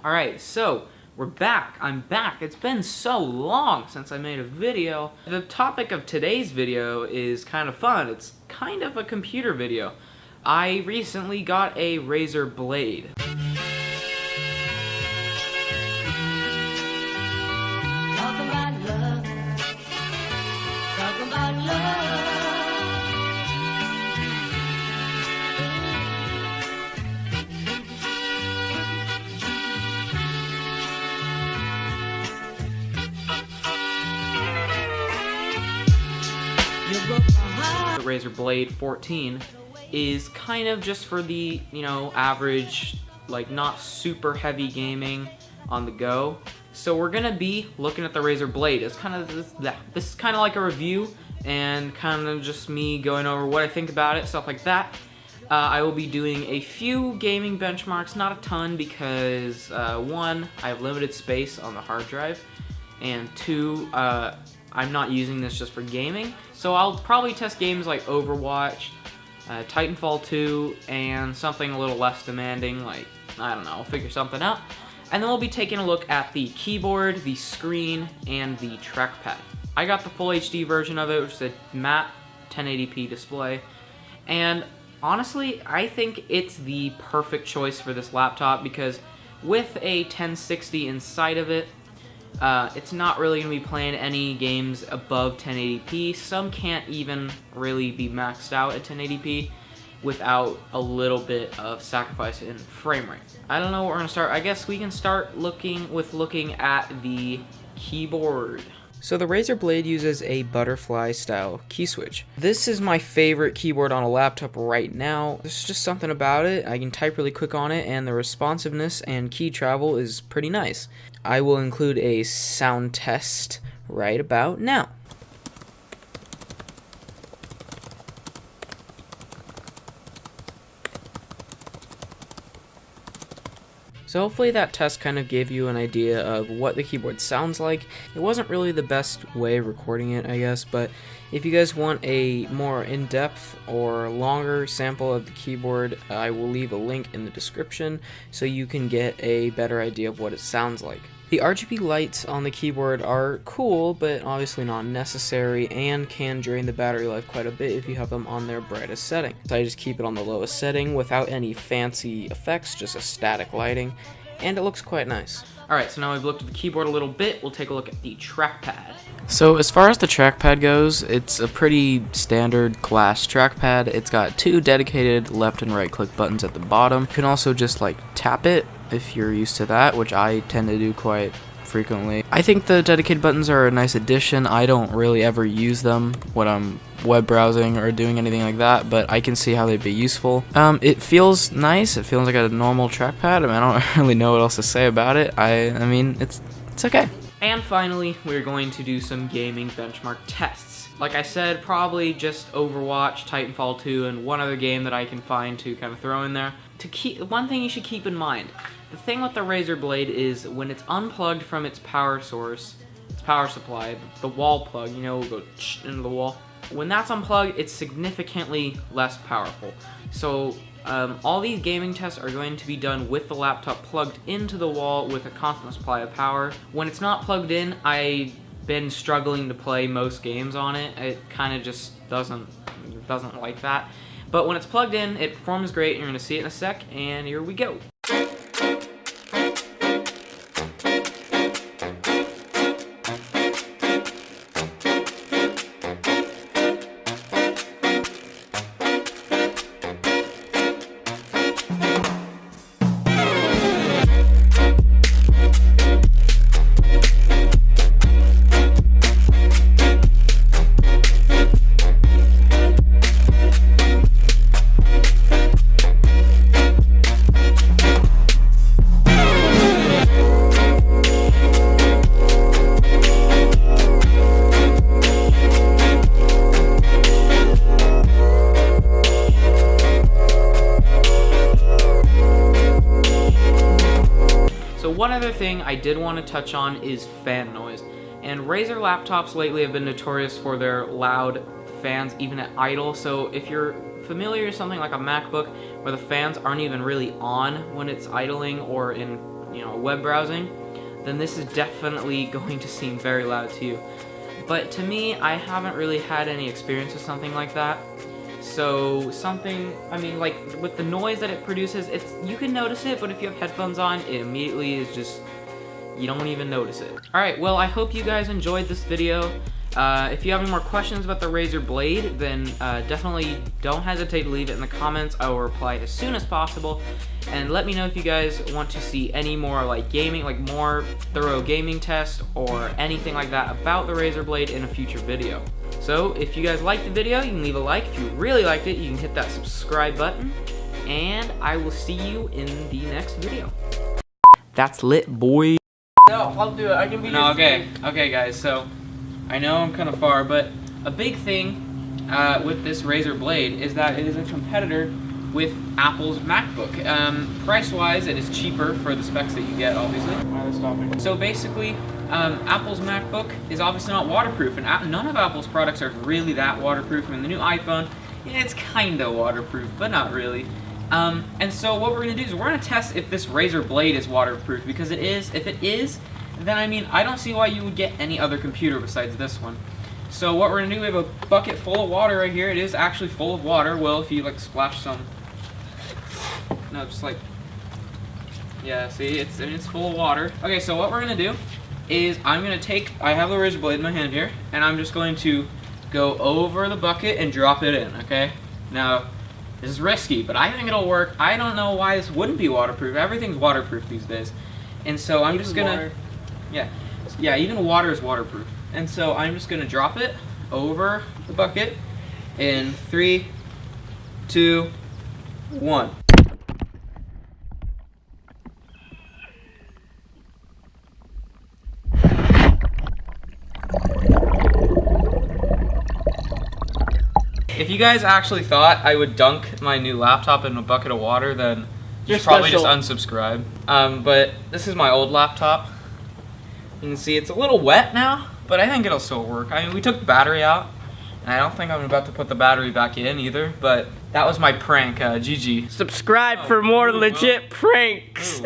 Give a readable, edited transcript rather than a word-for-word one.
Alright, so we're back. I'm back. It's been so long since I made a video. The topic of today's video is kind of fun. It's kind of a computer video. I recently got a Razer Blade. The Razer Blade 14 is kind of just for the, average, like not super heavy gaming on the go. So we're gonna be looking at the Razer Blade. It's kind of this is kind of like a review and kind of just me going over what I think about it, stuff like that. I will be doing a few gaming benchmarks, not a ton, because one, I have limited space on the hard drive, and two, I'm not using this just for gaming. So I'll probably test games like Overwatch, Titanfall 2, and something a little less demanding, like, I don't know, I'll figure something out. And then we'll be taking a look at the keyboard, the screen, and the trackpad. I got the full HD version of it, which is a matte 1080p display. And honestly, I think it's the perfect choice for this laptop because with a 1060 inside of it, it's not really going to be playing any games above 1080p. Some can't even really be maxed out at 1080p without a little bit of sacrifice in frame rate. I don't know where we're going to start. I guess we can start looking at the keyboard. So the Razer Blade uses a butterfly style key switch. This is my favorite keyboard on a laptop right now. There's just something about it. I can type really quick on it, and the responsiveness and key travel is pretty nice. I will include a sound test right about now. So hopefully that test kind of gave you an idea of what the keyboard sounds like. It wasn't really the best way of recording it, I guess, but if you guys want a more in-depth or longer sample of the keyboard, I will leave a link in the description so you can get a better idea of what it sounds like. The RGB lights on the keyboard are cool, but obviously not necessary and can drain the battery life quite a bit if you have them on their brightest setting. So I just keep it on the lowest setting without any fancy effects, just a static lighting, and it looks quite nice. Alright, so now we've looked at the keyboard a little bit, we'll take a look at the trackpad. So as far as the trackpad goes, it's a pretty standard glass trackpad. It's got two dedicated left and right click buttons at the bottom. You can also just like tap it if you're used to that, which I tend to do quite frequently. I think the dedicated buttons are a nice addition. I don't really ever use them when I'm web browsing or doing anything like that, but I can see how they'd be useful. It feels nice. It feels like a normal trackpad. I mean, I don't really know what else to say about it. I mean, it's okay. And finally, we're going to do some gaming benchmark tests. Like I said, probably just Overwatch, Titanfall 2, and one other game that I can find to kind of throw in there. One thing you should keep in mind, the thing with the Razer Blade is when it's unplugged from its power source, its power supply, the wall plug, will go into the wall. When that's unplugged, it's significantly less powerful. So all these gaming tests are going to be done with the laptop plugged into the wall with a constant supply of power. When it's not plugged in, I've been struggling to play most games on it. It kind of just doesn't like that. But when it's plugged in, it performs great. You're going to see it in a sec, and here we go. One other thing I did want to touch on is fan noise. And Razer laptops lately have been notorious for their loud fans even at idle. So if you're familiar with something like a MacBook where the fans aren't even really on when it's idling or in web browsing, then this is definitely going to seem very loud to you. But to me, I haven't really had any experience with something like that. So like with the noise that it produces, you can notice it, but if you have headphones on, it immediately is just, you don't even notice it. Alright, well, I hope you guys enjoyed this video. If you have any more questions about the Razer Blade, then definitely don't hesitate to leave it in the comments. I will reply as soon as possible. And let me know if you guys want to see any more like gaming, like more thorough gaming tests or anything like that about the Razer Blade in a future video. So if you guys liked the video, you can leave a like. If you really liked it, you can hit that subscribe button. And I will see you in the next video. That's lit, boy. No, I'll do it. I can be No, okay. Okay, guys, so I know I'm kind of far, but a big thing with this Razer Blade is that it is a competitor with Apple's MacBook. Price-wise, it is cheaper for the specs that you get, obviously. So basically, Apple's MacBook is obviously not waterproof, and none of Apple's products are really that waterproof. I mean, the new iPhone, it's kind of waterproof, but not really. And so what we're going to do is we're going to test if this Razer Blade is waterproof, because it is. If it is, then I mean, I don't see why you would get any other computer besides this one. So what we're going to do, we have a bucket full of water right here. It is actually full of water. Well, if you like splash some, no, just like, yeah, see, it's full of water. Okay, so what we're going to do is I'm going to take, I have the Razer Blade in my hand here, and I'm just going to go over the bucket and drop it in, okay? Now, this is risky, but I think it'll work. I don't know why this wouldn't be waterproof. Everything's waterproof these days. And so I'm just gonna, yeah, even water is waterproof. And so I'm just gonna drop it over the bucket in 3, 2, 1. If you guys actually thought I would dunk my new laptop in a bucket of water, then you should probably just unsubscribe. But this is my old laptop. You can see it's a little wet now, but I think it'll still work. I mean, we took the battery out, and I don't think I'm about to put the battery back in either, but that was my prank, GG. Subscribe for more legit pranks.